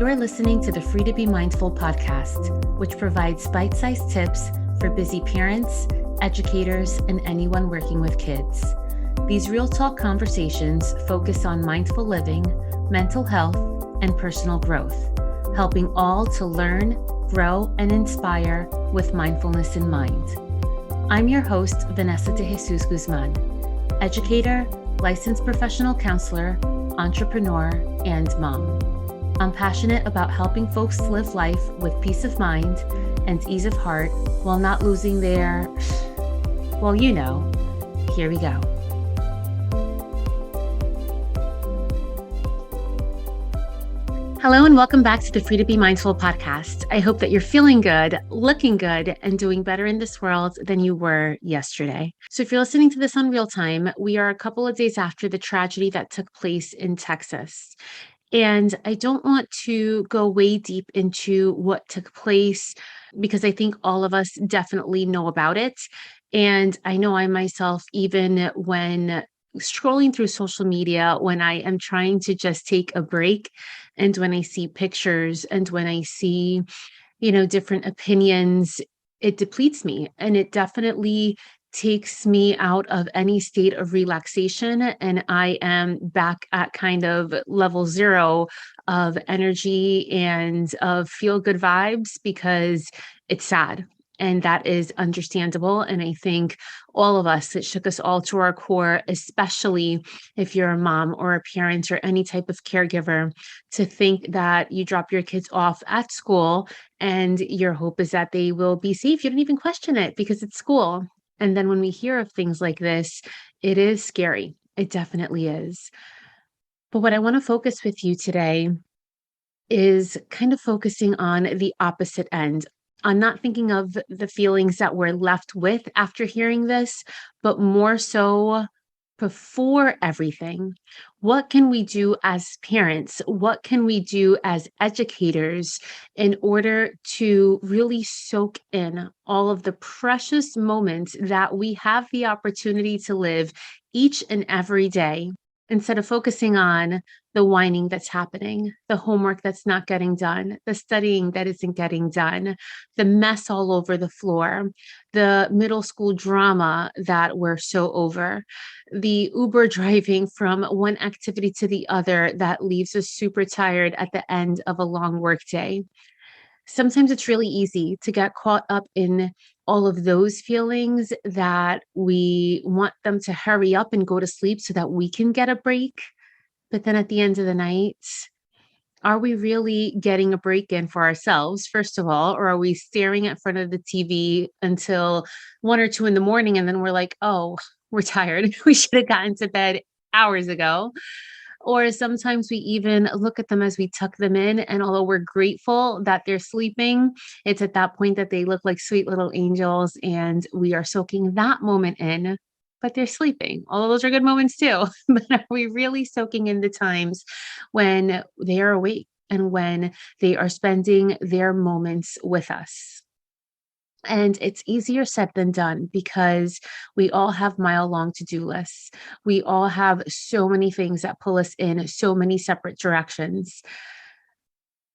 You're listening to the Free to Be Mindful podcast, which provides bite-sized tips for busy parents, educators, and anyone working with kids. These real talk conversations focus on mindful living, mental health, and personal growth, helping all to learn, grow, and inspire with mindfulness in mind. I'm your host, Vanessa de Jesus Guzman, educator, licensed professional counselor, entrepreneur, and mom. I'm passionate about helping folks live life with peace of mind and ease of heart while not losing their, well, you know, here we go. Hello and welcome back to the Free to Be Mindful podcast. I hope that you're feeling good, looking good, and doing better in this world than you were yesterday. So if you're listening to this on real time, we are a couple of days after the tragedy that took place in Texas. And I don't want to go way deep into what took place because I think all of us definitely know about it. And I know I myself, even when scrolling through social media, when I am trying to just take a break and when I see pictures and when I see, different opinions, it depletes me. And it definitely takes me out of any state of relaxation. And I am back at kind of level zero of energy and of feel good vibes because it's sad. And that is understandable. And I think all of us, it shook us all to our core, especially if you're a mom or a parent or any type of caregiver, to think that you drop your kids off at school and your hope is that they will be safe. You don't even question it because it's school. And then when we hear of things like this, it is scary. It definitely is. But what I want to focus with you today is kind of focusing on the opposite end. I'm not thinking of the feelings that we're left with after hearing this, but more so before everything. What can we do as parents? What can we do as educators in order to really soak in all of the precious moments that we have the opportunity to live each and every day, instead of focusing on the whining that's happening, the homework that's not getting done, the studying that isn't getting done, the mess all over the floor, the middle school drama that we're so over, the Uber driving from one activity to the other that leaves us super tired at the end of a long work day. Sometimes it's really easy to get caught up in all of those feelings that we want them to hurry up and go to sleep so that we can get a break. But then at the end of the night, are we really getting a break in for ourselves, first of all, or are we staring at front of the TV until 1 or 2 in the morning and then we're like, oh, we're tired. We should have gotten to bed hours ago. Or sometimes we even look at them as we tuck them in. And although we're grateful that they're sleeping, it's at that point that they look like sweet little angels and we are soaking that moment in, but they're sleeping. All of those are good moments too. But are we really soaking in the times when they are awake and when they are spending their moments with us? And it's easier said than done because we all have mile-long to-do lists. We all have so many things that pull us in so many separate directions.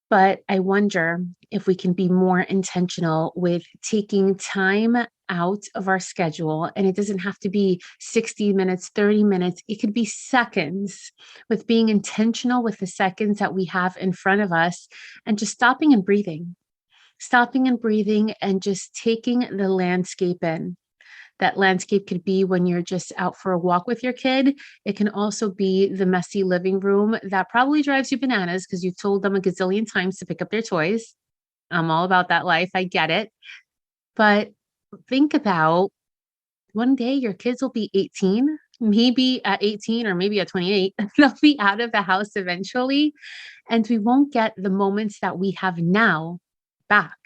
But I wonder if we can be more intentional with taking time out of our schedule. And it doesn't have to be 60 minutes, 30 minutes. It could be seconds, with being intentional with the seconds that we have in front of us and just stopping and breathing and just taking the landscape in. That landscape could be when you're just out for a walk with your kid. It can also be the messy living room that probably drives you bananas because you've told them a gazillion times to pick up their toys. I'm all about that life. I get it. But think about one day your kids will be 18, maybe at 18 or maybe at 28. They'll be out of the house eventually. And we won't get the moments that we have now back,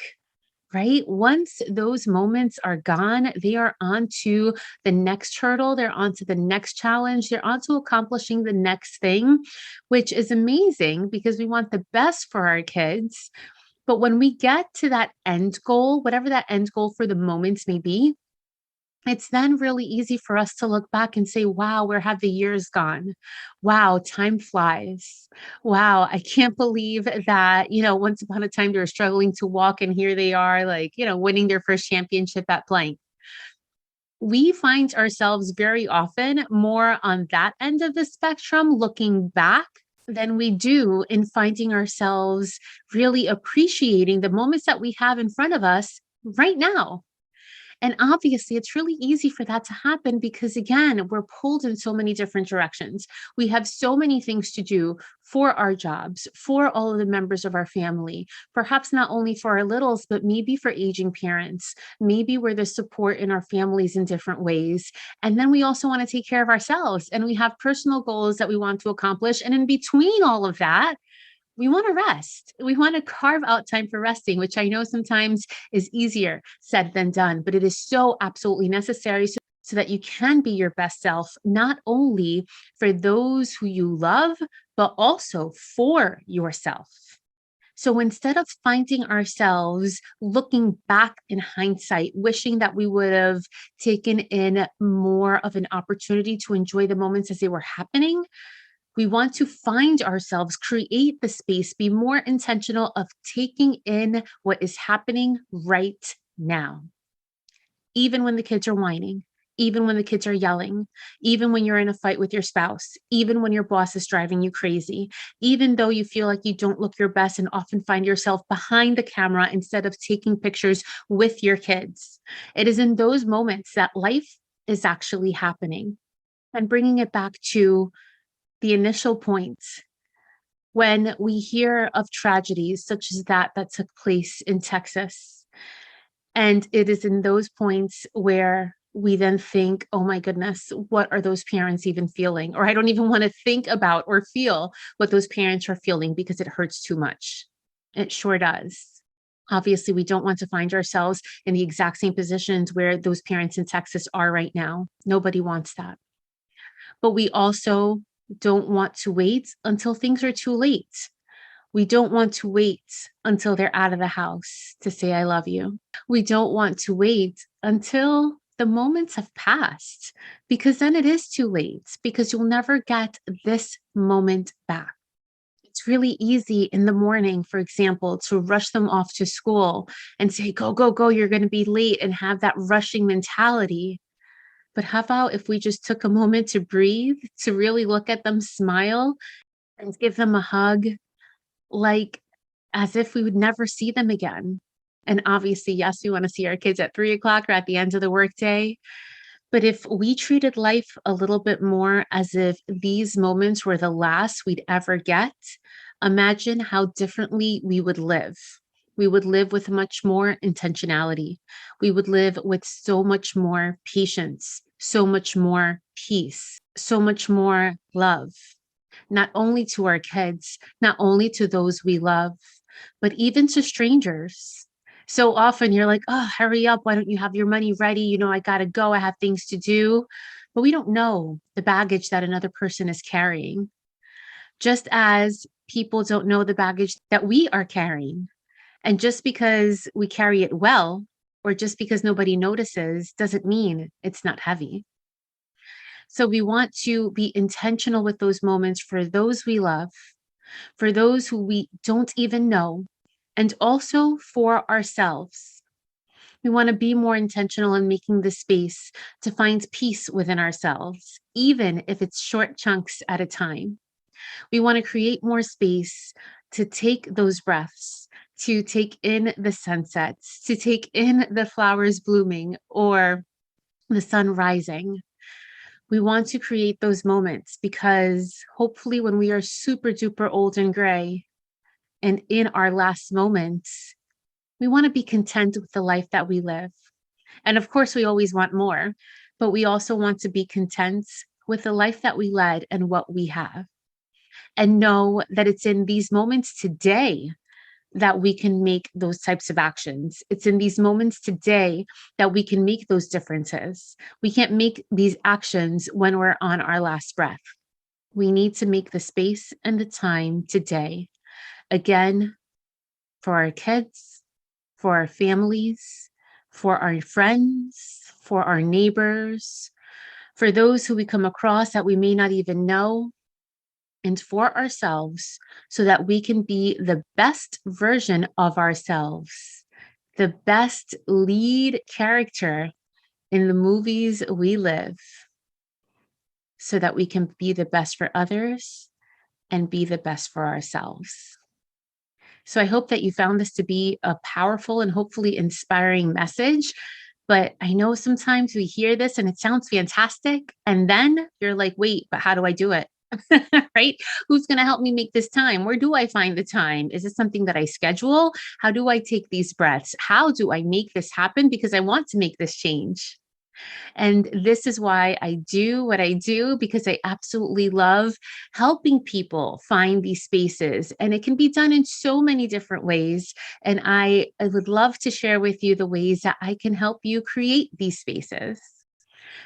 right? Once those moments are gone, they are on to the next hurdle. They're on to the next challenge. They're on to accomplishing the next thing, which is amazing because we want the best for our kids. But when we get to that end goal, whatever that end goal for the moments may be, it's then really easy for us to look back and say, wow, where have the years gone? Wow, time flies. Wow, I can't believe that, once upon a time they were struggling to walk and here they are, like, winning their first championship at blank. We find ourselves very often more on that end of the spectrum looking back than we do in finding ourselves really appreciating the moments that we have in front of us right now. And obviously, it's really easy for that to happen because, again, we're pulled in so many different directions. We have so many things to do for our jobs, for all of the members of our family, perhaps not only for our littles, but maybe for aging parents. Maybe we're the support in our families in different ways. And then we also want to take care of ourselves and we have personal goals that we want to accomplish. And in between all of that, we want to rest. We want to carve out time for resting, which I know sometimes is easier said than done, but it is so absolutely necessary so that you can be your best self, not only for those who you love, but also for yourself. So instead of finding ourselves looking back in hindsight, wishing that we would have taken in more of an opportunity to enjoy the moments as they were happening, we want to find ourselves, create the space, be more intentional of taking in what is happening right now. Even when the kids are whining, even when the kids are yelling, even when you're in a fight with your spouse, even when your boss is driving you crazy, even though you feel like you don't look your best and often find yourself behind the camera instead of taking pictures with your kids. It is in those moments that life is actually happening. And bringing it back to the initial points, when we hear of tragedies such as that took place in Texas, and it is in those points where we then think, oh my goodness, what are those parents even feeling? Or I don't even want to think about or feel what those parents are feeling because it hurts too much. It sure does. Obviously, we don't want to find ourselves in the exact same positions where those parents in Texas are right now. Nobody wants that. But we also don't want to wait until things are too late. We don't want to wait until they're out of the house to say, I love you. We don't want to wait until the moments have passed because then it is too late because you'll never get this moment back. It's really easy in the morning, for example, to rush them off to school and say, go, go, go, you're going to be late and have that rushing mentality. But how about if we just took a moment to breathe, to really look at them, smile, and give them a hug, like as if we would never see them again? And obviously, yes, we want to see our kids at 3 o'clock or at the end of the workday. But if we treated life a little bit more as if these moments were the last we'd ever get, imagine how differently we would live. We would live with much more intentionality. We would live with so much more patience, so much more peace, so much more love, not only to our kids, not only to those we love, but even to strangers. So often you're like, oh, hurry up. Why don't you have your money ready? I got to go. I have things to do. But we don't know the baggage that another person is carrying, just as people don't know the baggage that we are carrying. And just because we carry it well, or just because nobody notices, doesn't mean it's not heavy. So we want to be intentional with those moments for those we love, for those who we don't even know, and also for ourselves. We want to be more intentional in making the space to find peace within ourselves, even if it's short chunks at a time. We want to create more space to take those breaths, to take in the sunsets, to take in the flowers blooming or the sun rising. We want to create those moments because hopefully when we are super duper old and gray and in our last moments, we want to be content with the life that we live. And of course, we always want more, but we also want to be content with the life that we led and what we have. And know that it's in these moments today that we can make those types of actions. It's in these moments today that we can make those differences. We can't make these actions when we're on our last breath. We need to make the space and the time today. Again, for our kids, for our families, for our friends, for our neighbors, for those who we come across that we may not even know, and for ourselves, so that we can be the best version of ourselves, the best lead character in the movies we live, so that we can be the best for others and be the best for ourselves. So I hope that you found this to be a powerful and hopefully inspiring message. But I know sometimes we hear this and it sounds fantastic. And then you're like, wait, but how do I do it? Right? Who's going to help me make this time? Where do I find the time? Is it something that I schedule? How do I take these breaths? How do I make this happen? Because I want to make this change. And this is why I do what I do, because I absolutely love helping people find these spaces. And it can be done in so many different ways. And I would love to share with you the ways that I can help you create these spaces.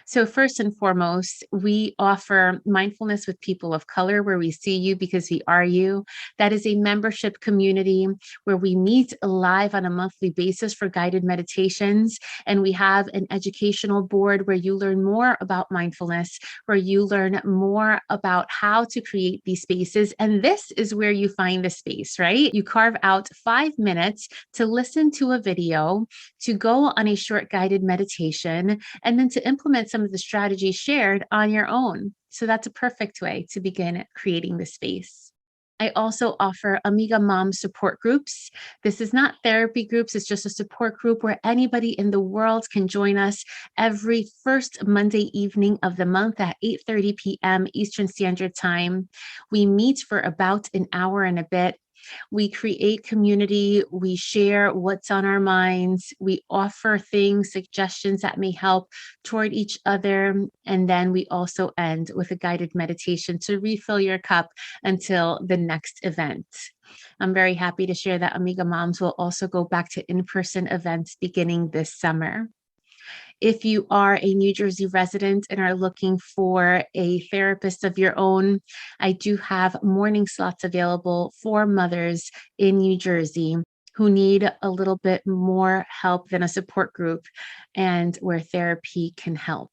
So first and foremost, we offer mindfulness with people of color, where we see you because we are you. That is a membership community where we meet live on a monthly basis for guided meditations. And we have an educational board where you learn more about mindfulness, where you learn more about how to create these spaces. And this is where you find the space, right? You carve out 5 minutes to listen to a video, to go on a short guided meditation, and then to implement some of the strategies shared on your own. So that's a perfect way to begin creating the space. I also offer Amiga mom support groups. This is not therapy groups. It's just a support group where anybody in the world can join us every first Monday evening of the month at 8:30 p.m. Eastern Standard Time. We meet for about an hour and a bit. We create community, we share what's on our minds, we offer things, suggestions that may help toward each other. And then we also end with a guided meditation to refill your cup until the next event. I'm very happy to share that Amiga Moms will also go back to in-person events beginning this summer. If you are a New Jersey resident and are looking for a therapist of your own, I do have morning slots available for mothers in New Jersey who need a little bit more help than a support group, and where therapy can help.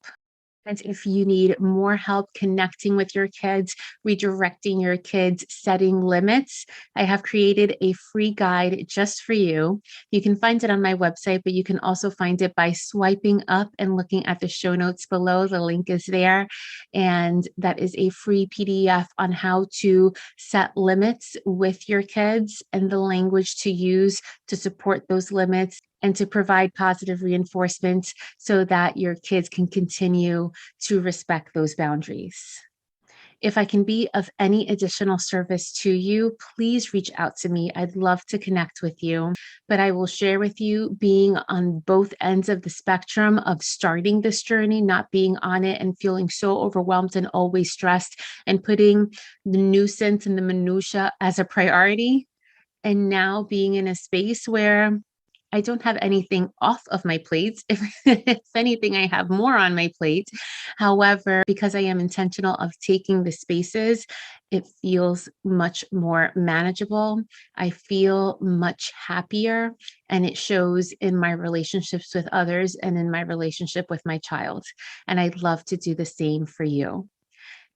And if you need more help connecting with your kids, redirecting your kids, setting limits, I have created a free guide just for you. You can find it on my website, but you can also find it by swiping up and looking at the show notes below. The link is there. And that is a free PDF on how to set limits with your kids and the language to use to support those limits and to provide positive reinforcement so that your kids can continue to respect those boundaries. If I can be of any additional service to you, please reach out to me. I'd love to connect with you. But I will share with you, being on both ends of the spectrum of starting this journey, not being on it and feeling so overwhelmed and always stressed, and putting the nuisance and the minutia as a priority, and now being in a space where I don't have anything off of my plate. If anything, I have more on my plate. However, because I am intentional of taking the spaces, it feels much more manageable. I feel much happier, and it shows in my relationships with others and in my relationship with my child. And I'd love to do the same for you.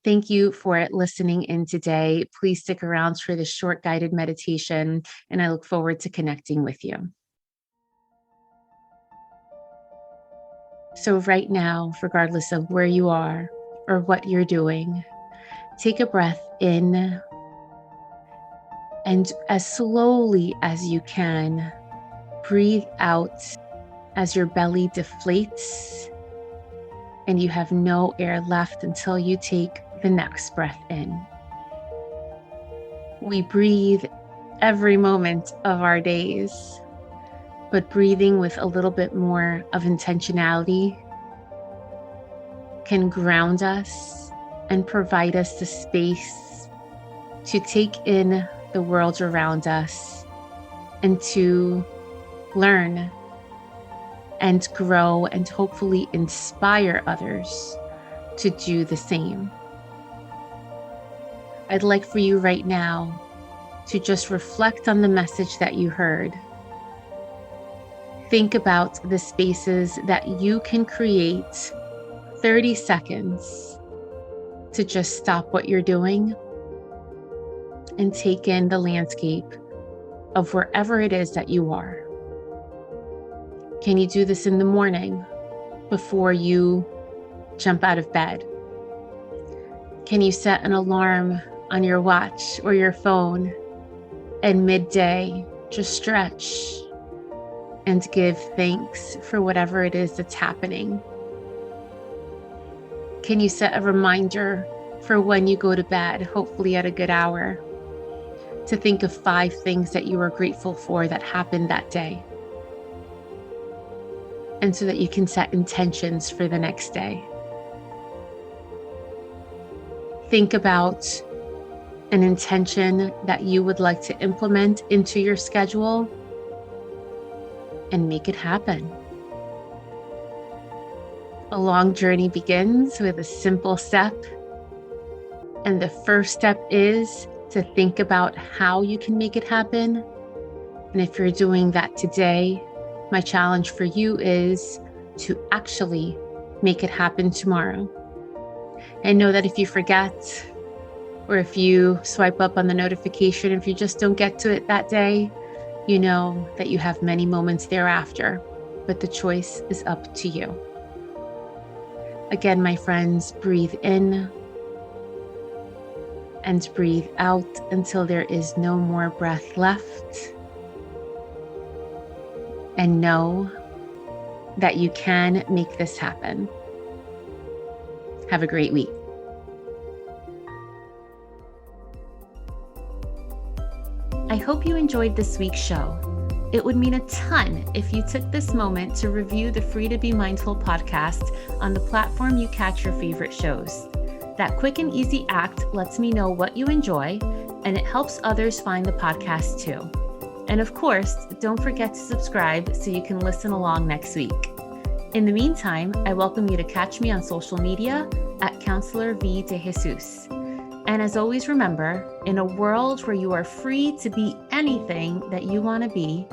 Thank you for listening in today. Please stick around for this short guided meditation, and I look forward to connecting with you. So right now, regardless of where you are or what you're doing, take a breath in, and as slowly as you can, breathe out as your belly deflates and you have no air left until you take the next breath in. We breathe every moment of our days, but breathing with a little bit more of intentionality can ground us and provide us the space to take in the world around us and to learn and grow and hopefully inspire others to do the same. I'd like for you right now to just reflect on the message that you heard Think about the spaces that you can create 30 seconds to just stop what you're doing and take in the landscape of wherever it is that you are. Can you do this in the morning before you jump out of bed? Can you set an alarm on your watch or your phone and midday just stretch and give thanks for whatever it is that's happening? Can you set a reminder for when you go to bed, hopefully at a good hour, to think of 5 things that you are grateful for that happened that day? And so that you can set intentions for the next day. Think about an intention that you would like to implement into your schedule and make it happen. A long journey begins with a simple step. And the first step is to think about how you can make it happen. And if you're doing that today, my challenge for you is to actually make it happen tomorrow. And know that if you forget, or if you swipe up on the notification, if you just don't get to it that day, you know that you have many moments thereafter, but the choice is up to you. Again, my friends, breathe in and breathe out until there is no more breath left. And know that you can make this happen. Have a great week. I hope you enjoyed this week's show. It would mean a ton if you took this moment to review the Free to Be Mindful podcast on the platform you catch your favorite shows. That quick and easy act lets me know what you enjoy, and it helps others find the podcast too. And of course, don't forget to subscribe so you can listen along next week. In the meantime, I welcome you to catch me on social media at Counselor V de Jesus. And as always, remember, in a world where you are free to be anything that you want to be,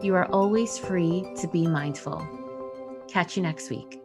you are always free to be mindful. Catch you next week.